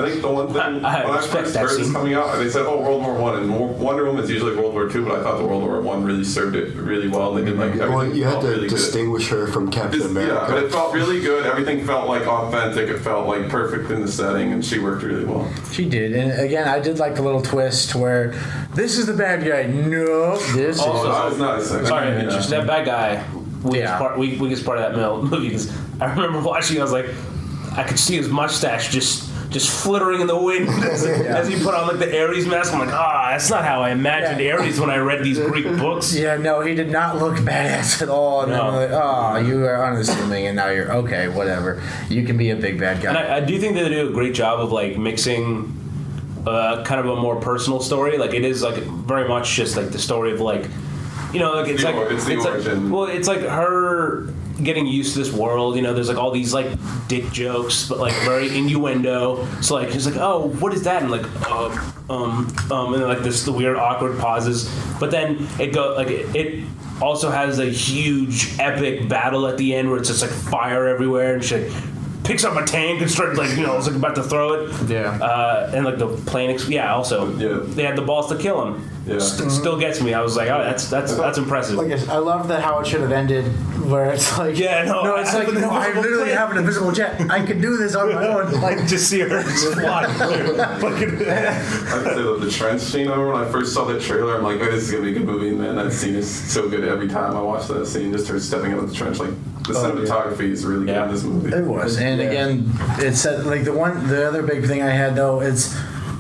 think the one thing when I respect first that heard this scene. coming out, they said, "Oh, World War One," and Wonder Woman's usually World War Two, but I thought the World War One really served it really well. And they did like everything Well, you had felt to really good. distinguish her from Captain America. Yeah, but it felt really good. Everything felt like authentic. It felt like perfect in the setting, and she worked really well. She did, and again, I did like the little twist where this is the bad guy. No, this Oh, is. that was nice. Sorry, Yeah. just that bad guy. Yeah. Weakest part of that movie because I remember watching. I was like, I could see his mustache just flittering in the wind as he put on like the Ares mask. I'm like, that's not how I imagined Yeah. Ares when I read these Greek books. Yeah, no, he did not look badass at all. And No. then like, you are unassuming, and now you're okay. Whatever, you can be a big bad guy. And I do think that they do a great job of like mixing kind of a more personal story. Like it is like very much just like the story of like, you know, like it's The like or- it's the origin. Like, well, it's like her getting used to this world. You know, there's like all these like dick jokes, but like very innuendo. So like it's like, oh, what is that? And like and then like the weird awkward pauses. But then it it also has a huge epic battle at the end where it's just like fire everywhere and shit. picks up a tank and starts like it's like about to throw it. Yeah. And like the plane. Also, they had the balls to kill him. Yeah. Still gets me. I was like, oh, that's impressive. Like I love that how it should have ended, where it's like, no, it's like, no, I literally have an invisible jet. I can do this on my own. Like, just see her flying through. I'd say the trench scene. I remember when I first saw that trailer, I'm like, oh, this is gonna be a good movie. And man, that scene is so good every time I watch that scene. Just her stepping out of the trench, like the cinematography is really good in this movie. It was, and again, it said like the other big thing I had though is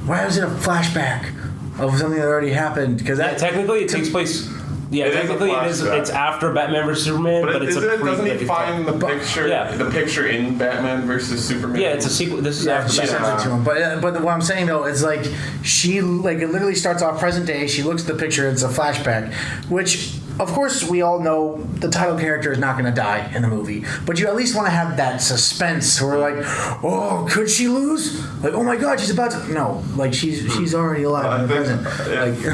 why was it a flashback of something that already happened? Because technically it takes place. Yeah, It is a technically it is. flashback. It's after Batman vs Superman, but it's doesn't he find the picture? Yeah. The picture in Batman versus Superman. Yeah, it's a sequel. This is after she Batman. sends it to him. But what I'm saying though is like she like it literally starts off present day. She looks at the picture. It's a flashback, which of course we all know the title character is not going to die in the movie. But you at least want to have that suspense where like, oh, could she lose? Like, oh my God, she's about to. No, like she's already alive in the present.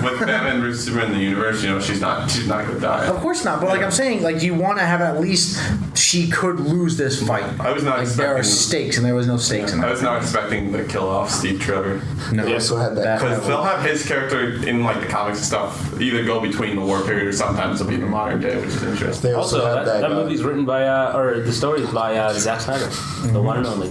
With Batman versus Superman in the universe, she's not going to die. Of course not, but like I'm saying, like you want to have at least she could lose this fight. I was not like there are expecting- stakes, and there was no stakes in that. I was not expecting to kill off Steve Trevor. No, They also had that. Because they'll have his character in like the comics and stuff either go between the war period or sometimes it'll be in the modern day, which is interesting. They Also, also had that that. movie's written by, or the story is by Zack Snyder, the one and only,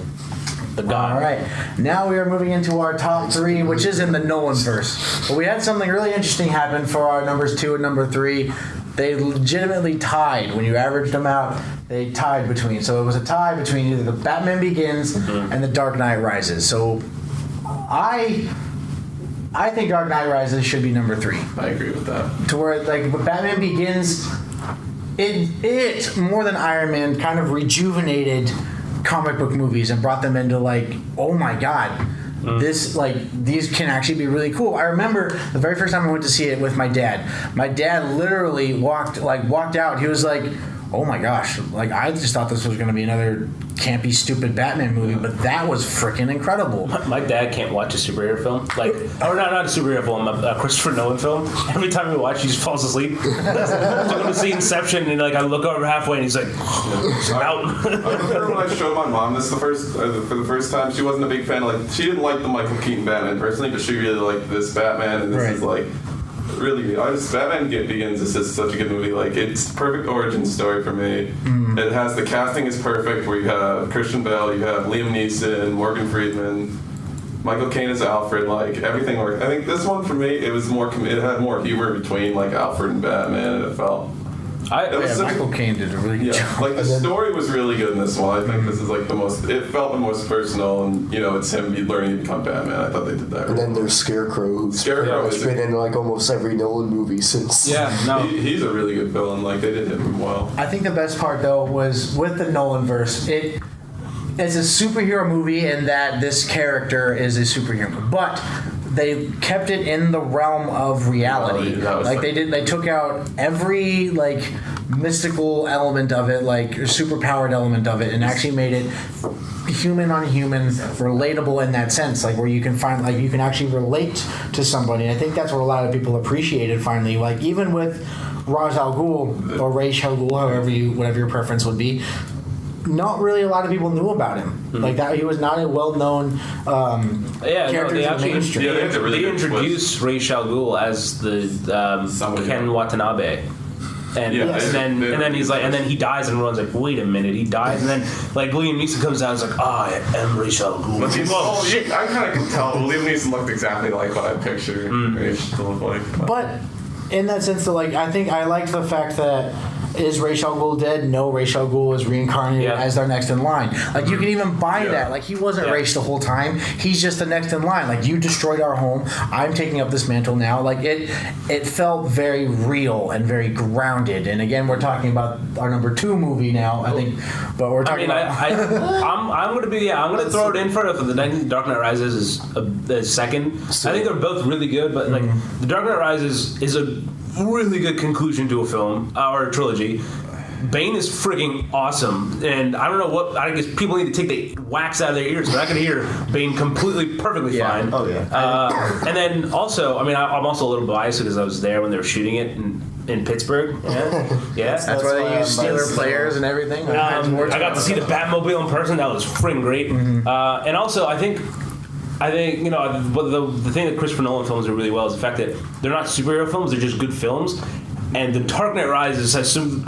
the god. All right, now we are moving into our top three, which is in the Nolanverse. But we had something really interesting happen for our numbers 2 and number 3. They legitimately tied. When you averaged them out, they tied between. So it was a tie between either the Batman Begins and the Dark Knight Rises. So I think Dark Knight Rises should be number 3. I agree with that. To where like with Batman Begins, it more than Iron Man kind of rejuvenated comic book movies and brought them into like, oh my God, this like these can actually be really cool. I remember the very first time I went to see it with my dad. My dad literally walked out. He was like, oh my gosh, like I just thought this was going to be another campy, stupid Batman movie, but that was freaking incredible. My dad can't watch a superhero film, or not a superhero film, a Christopher Nolan film. Every time we watch, he just falls asleep. So I'm gonna see Inception, and like I look over halfway, and he's like, out. I remember when I showed my mom this for the first time. She wasn't a big fan. Like she didn't like the Michael Keaton Batman personally, but she really liked this Batman, and this is like really good. Batman Begins is just such a good movie. Like it's the perfect origin story for me. It has the casting is perfect. Where you have Christian Bale, you have Liam Neeson, Morgan Freeman, Michael Caine as Alfred. Like everything worked. I think this one for me, it was more. It had more humor between like Alfred and Batman, and it felt. Michael Caine did a really good job. Like the story was really good in this one. I think this is like the most. It felt the most personal, and it's him learning to become Batman. I thought they did that. And then there's Scarecrow, who's been in like almost every Nolan movie since. Yeah, no. He's a really good villain. Like they did him well. I think the best part though was with the Nolanverse. It's a superhero movie in that this character is a superhero, but they kept it in the realm of reality. They took out every like mystical element of it, like superpowered element of it, and actually made it human on human, relatable in that sense, like where you can find like you can actually relate to somebody. And I think that's what a lot of people appreciated finally. Like even with Ra's al Ghul or Ra's al Ghul, whatever your preference would be. Not really a lot of people knew about him. Like that, he was not a well-known character in the mainstream. They introduced Ra's al Ghul as the Ken Watanabe. And then he's like, and then he dies, and everyone's like, wait a minute, he dies, and then like Liam Neeson comes out and is like, I am Ra's al Ghul. Shit! I kind of can tell. Liam Neeson looked exactly like what I pictured Ra's to look like. But in that sense, like I think I liked the fact that. Is Ra's al Ghul dead? No, Ra's al Ghul is reincarnated as their next in line. Like you can even buy that. Like he wasn't Ra's the whole time. He's just the next in line. Like you destroyed our home. I'm taking up this mantle now. Like it felt very real and very grounded. And again, we're talking about our number 2 movie now. I think, but we're talking about. I'm gonna throw it in for the Dark Knight Rises is second. I think they're both really good, but like the Dark Knight Rises is a really good conclusion to a film or a trilogy. Bane is freaking awesome, and I don't know what. I guess people need to take the wax out of their ears, but I can hear Bane completely, perfectly fine. Oh yeah. And then also, I mean, I'm also a little biased because I was there when they were shooting it, and in Pittsburgh. Yeah. That's why they use Steeler players and everything. I got to see the Batmobile in person. That was freaking great. And also, I think the thing that Christopher Nolan films do really well is the fact that they're not superhero films; they're just good films. And The Dark Knight Rises has some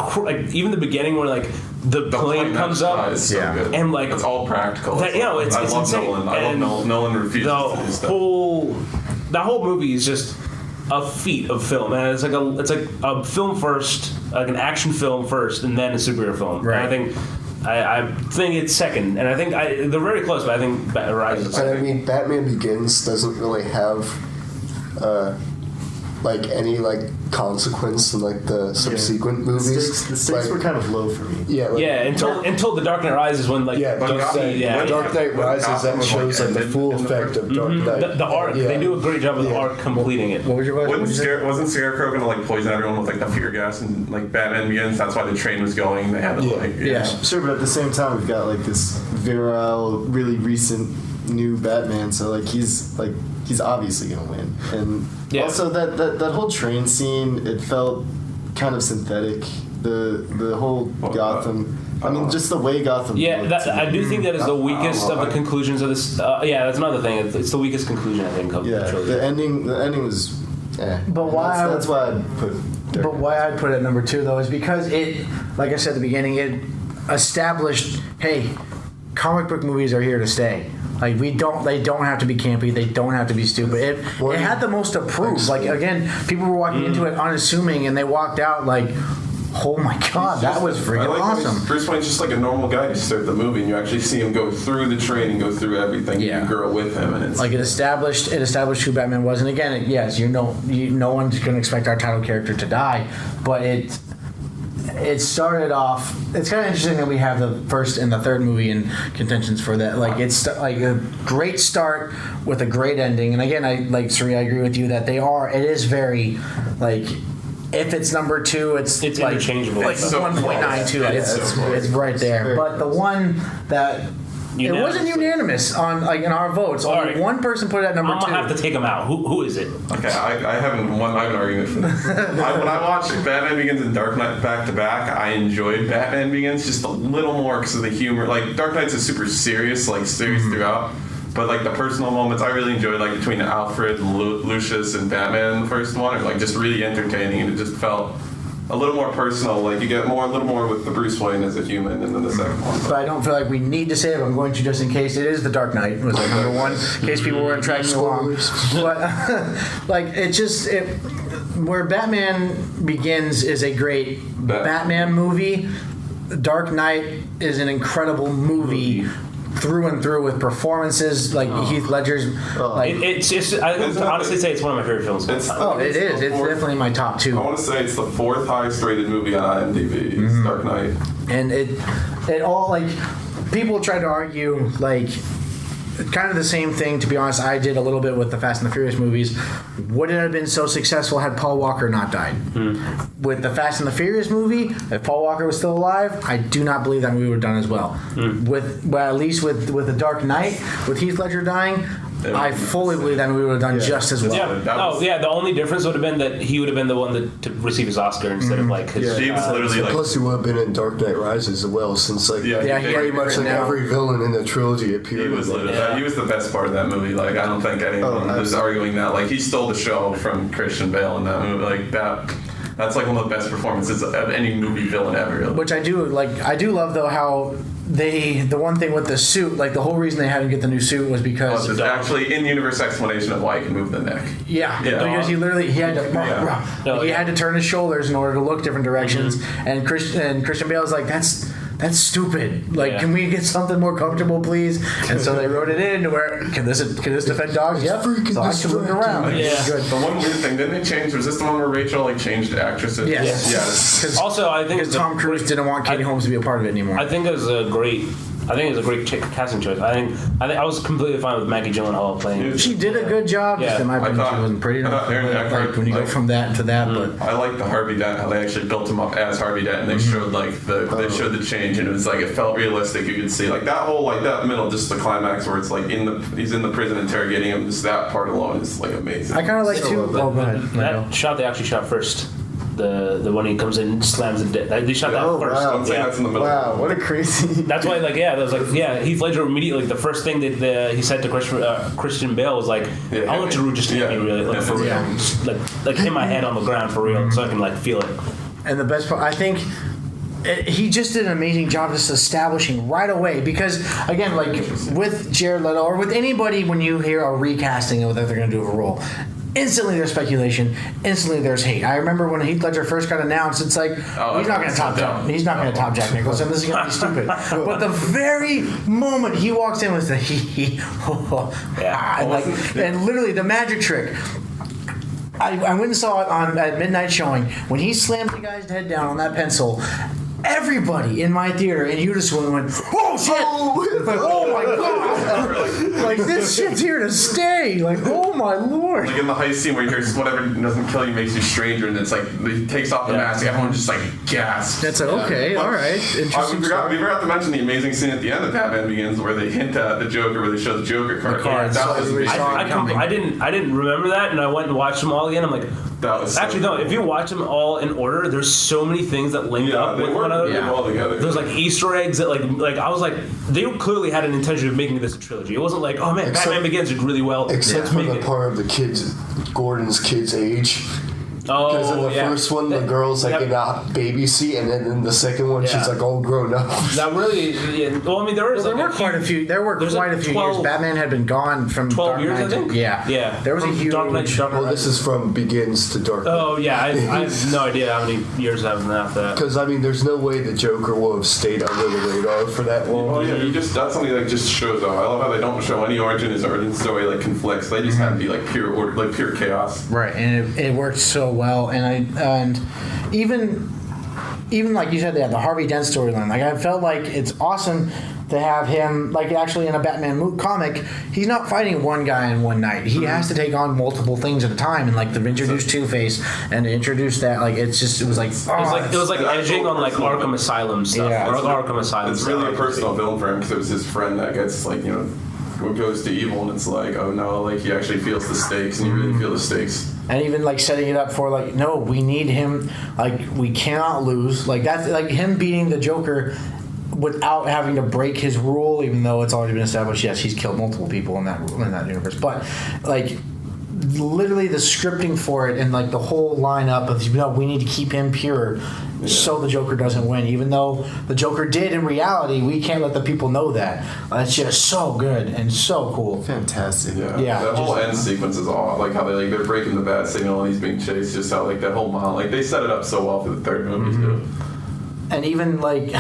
even the beginning where like the plane comes up, is so good. and like it's all practical. That, it's I love insane. Nolan. I love Nolan refuses to do stuff. That whole movie is just a feat of film, and it's like a film first, like an action film first, and then a superhero film. Right. And I think it's second, and I think they're very close, but I think Rises is But I second. mean, Batman Begins doesn't really have like any like consequence in like the subsequent movies. The stakes were kind of low for me. Yeah, like, Yeah, until The Dark Knight Rises, when like Yeah, but Dark Knight Rises that shows like the full effect of Dark Knight. the arc, Yeah. they do a great job of the arc completing it. What was your question? Wasn't Scarecrow gonna like poison everyone with like the fear gas and like Batman Begins? That's why the train was going. They had to like Yeah. Sure, but at the same time, we've got like this virile, really recent new Batman. So like he's obviously gonna win. And also that whole train scene, it felt kind of synthetic. The whole Gotham. I mean, just the way Gotham. Yeah, looked. I do think that is the weakest of the conclusions of this. That's another thing. It's the weakest conclusion I think of the trilogy. The ending was. But why? That's why I put. But why I'd put it at number 2 though is because it, like I said at the beginning, it established, hey, comic book movies are here to stay. Like they don't have to be campy. They don't have to be stupid. It had the most to prove. Like again, people were walking into it unassuming, and they walked out like, oh my god, that was freaking awesome. Bruce Wayne's just like a normal guy to start the movie, and you actually see him go through the training, go through everything. Yeah. You grow with him, and it's Like it established who Batman was, and again, no one's going to expect our title character to die, but it started off. It's kind of interesting that we have the first and the third movie in contentions for that. Like it's like a great start with a great ending, and again, I agree with you that it is very like. If it's number 2, it's like, interchangeable. like It's so 1.92. close. It's right there. But the one that it wasn't unanimous on in our votes. Only right. one person put it at number 2. I'm gonna have to take them out. Who is it? okay. I have an argument for this. When I watched Batman Begins and Dark Knight back to back, I enjoyed Batman Begins just a little more because of the humor. Like Dark Knight's a super serious throughout. But like the personal moments, I really enjoyed like between Alfred, Lucius, and Batman in the first one are like just really entertaining, and it just felt a little more personal. Like you get a little more with the Bruce Wayne as a human, and then the second one. But I don't feel like we need to say it. But I'm going to just in case it is The Dark Knight was like number 1, in case people weren't tracking along. But like where Batman Begins is a great Batman movie. Dark Knight is an incredible movie. Through and through with performances like Heath Ledger's. It's just I would honestly say it's one of my favorite films. It is. It's definitely in my top 2. I want to say it's the 4th highest rated movie on IMDb. It's Dark Knight. And it all like people try to argue like kind of the same thing. To be honest, I did a little bit with the Fast and the Furious movies. Would it have been so successful had Paul Walker not died? With the Fast and the Furious movie, if Paul Walker was still alive, I do not believe that movie would have done as well. At least with the Dark Knight, with Heath Ledger dying, I fully believe that movie would have done just as well. The only difference would have been that he would have been the one to receive his Oscar instead of like his. He was literally like. Plus, he would have been in Dark Knight Rises as well, since like he pretty much like every villain in the trilogy appeared. He was literally he was the best part of that movie. Like I don't think anyone was arguing that. Like he stole the show from Christian Bale in that movie. Like that. That's like one of the best performances of any movie villain ever. Which I do like. I do love though how the one thing with the suit, like the whole reason they had him get the new suit was because There's actually in-universe explanation of why he can move the neck. Because he had to turn his shoulders in order to look different directions, and Christian Bale's like that's stupid. Like, can we get something more comfortable, please? And so they wrote it in where can this defend dogs? Yep. So I can look around. Yeah. Good. The one weird thing, didn't they change? Was this the one where Rachel like changed actresses? Yes. Yes. Also, I think Because Tom Cruise didn't want Katie Holmes to be a part of it anymore. I think it was a great casting choice. I think I was completely fine with Maggie Gyllenhaal playing. She did a good job. Yeah. Just in my opinion, she wasn't pretty enough. Like, when you go from that to that, but I like the Harvey Dent, how they actually built him up as Harvey Dent, and they showed they showed the change, and it was like it felt realistic. You could see like that whole that middle, just the climax where it's like he's in the prison interrogating him. Just that part alone is like amazing. I kind of like too. Oh, go ahead. That shot they actually shot first. The one he comes in and slams the dead. They shot that Oh, first. wow. Don't say Yeah. that's in the middle. Wow, what a crazy. That's why, like, yeah, that was like, yeah, Heath Ledger immediately, like, the first thing that he said to Christian Bale was like, Yeah, I want you to just hit me really, like, for real. Yeah. Just, like hit my head on the ground for real, so I can, like, feel it. And the best part, I think, he just did an amazing job just establishing right away. Because again, like with Jared Leto or with anybody, when you hear a recasting of what they're going to do of a role, instantly there's speculation. Instantly there's hate. I remember when Heath Ledger first got announced, it's like he's not going to top Jack. He's not going to top Jack Nicholson. This is going to be stupid. But the very moment he walks in with the hee and literally the magic trick. I went and saw it at midnight showing. When he slammed the guy's head down on that pencil, everybody in my theater in unison went, "Oh shit! Like, oh my god! Like this shit's here to stay! Like oh my lord!" Like in the heist scene where you hear whatever doesn't kill you makes you stranger, and it's like he takes off the mask, everyone just like gasps. That's like, okay, all right, interesting. We forgot to mention the amazing scene at the end of Batman Begins where they hint at the Joker, where they show the Joker card. cards. That was amazing. I didn't remember that, and I went and watched them all again. I'm like, That was so actually no. If you watch them all in order, there's so many things that link up they with work one another. really well together. There's like Easter eggs that like I was like, they clearly had an intention of making this a trilogy. It wasn't like, oh man, Batman Begins did really well. Except for the part of the kids, Gordon's kid's age. Because in the first one, the girl's like in a baby seat, and then in the second one, she's like all grown up. That really, well, I mean, there were quite a few. There were quite a few years. Batman had been gone from 12 Dark years, Knight I think. Yeah. There was a huge. Dark Knight. Well, this is from Begins to Dark Knight. Oh yeah, I have no idea how many years have been after that. Because I mean, there's no way the Joker will have stayed under the radar for that long. Oh yeah, that's something that just shows up. I love how they don't show any origin. His origin story like conflicts. They just have to be like pure order, like pure chaos. Right, and it worked so well, and even like you said, they had the Harvey Dent storyline. Like I felt like it's awesome to have him, like actually in a Batman comic, he's not fighting one guy in one night. He has to take on multiple things at a time, and like to introduce Two-Face and to introduce that, like it was like it was like edging on like Arkham Asylum stuff. Yeah. Or Arkham Asylum. It's stuff. really a personal villain for him because it was his friend that gets like goes to evil, and it's like, oh no, like he actually feels the stakes, and you really feel the stakes. and even like setting it up for like, no, we need him, like we cannot lose. Like that's like him beating the Joker without having to break his rule, even though it's already been established. Yes, he's killed multiple people in that universe, but like literally the scripting for it and like the whole lineup of we need to keep him pure so the Joker doesn't win, even though the Joker did in reality. We can't let the people know that. It's just so good and so cool. Fantastic. Yeah, that whole just- end sequence is all like how they're breaking the bat signal and he's being chased. Just how like that whole mile, like they set it up so well for the third movie too. And even like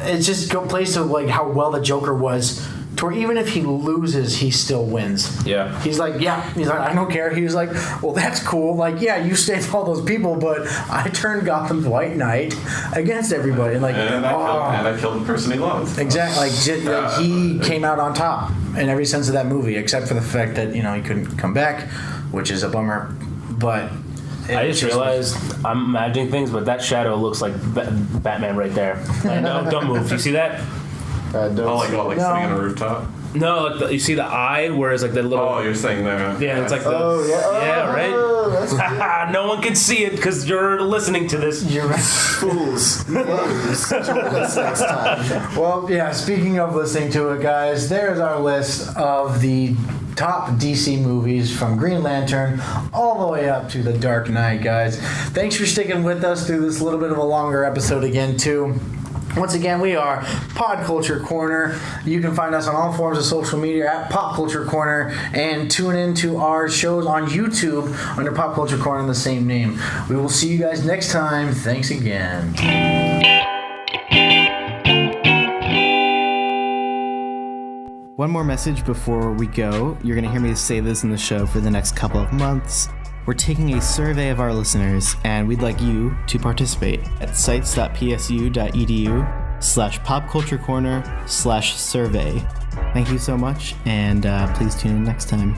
it just plays to like how well the Joker was, to where even if he loses, he still wins. Yeah. He's like, I don't care. He was like, well, that's cool. Like, yeah, you saved all those people, but I turned Gotham's White Knight against everybody. And like, And I killed the person he loved. exactly. Like he came out on top in every sense of that movie, except for the fact that he couldn't come back, which is a bummer. But I just realized I'm imagining things, but that shadow looks like Batman right there. Like, no, don't move. You see that? Don't Oh, like No. sitting on a rooftop. No, like you see the eye, whereas like the little. Oh, you're saying there. Yeah, it's like the. Yeah, right. No one can see it because you're listening to this. You're right. fools. Join us next time. Well, yeah, speaking of listening to it, guys, there's our list of the top DC movies from Green Lantern all the way up to The Dark Knight, guys. Thanks for sticking with us through this little bit of a longer episode again, too. Once again, we are Pod Culture Corner. You can find us on all forms of social media at Pop Culture Corner, and tune in to our shows on YouTube under Pop Culture Corner in the same name. We will see you guys next time. Thanks again. One more message before we go. You're going to hear me say this in the show for the next couple of months. We're taking a survey of our listeners, and we'd like you to participate at sites.psu.edu/popculturecorner/survey. Thank you so much, and please tune in next time.